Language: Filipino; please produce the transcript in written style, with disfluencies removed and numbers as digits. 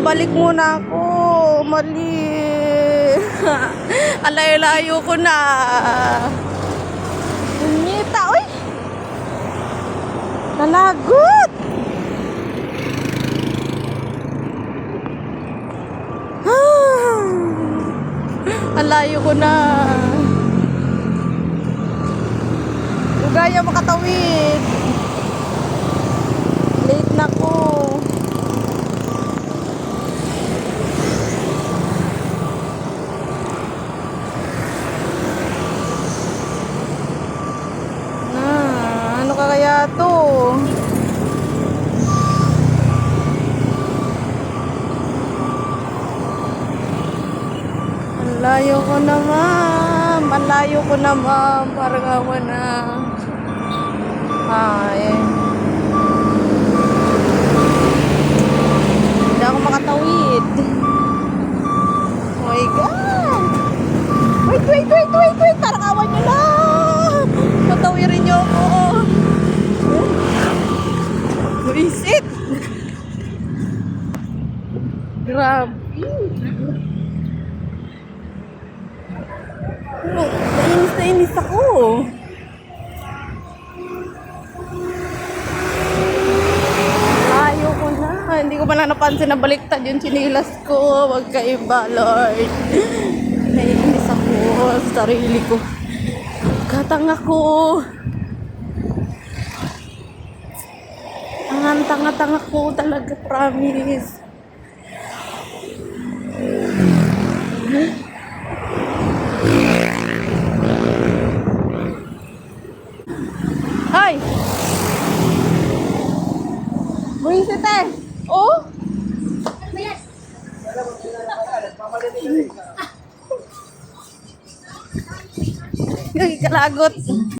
Balik muna ako. Mali. Alayo-layo ko na. Punyeta, oy. Nalagot. Alayo ko na. Ugaya makatawid. Late na ko. Ano ka kaya to? Malayo ko na, ma'am. Malayo ko na, ma'am. Parang awa na. Ay. Hindi ako makatawid. Oh my God. Wait. Parang awa nyo na. Patawirin nyo ako. Visit. Grabe. Nainis ako. Ayaw ko na. Hindi ko pala napansin na baliktad yung chinilas ko. Wag kaiba, Lord. Nainis ako sa sarili ko. Katanga ko. Tanga ko talaga, promise. Ay! Buisit eh! Oh! Ay, kalagot!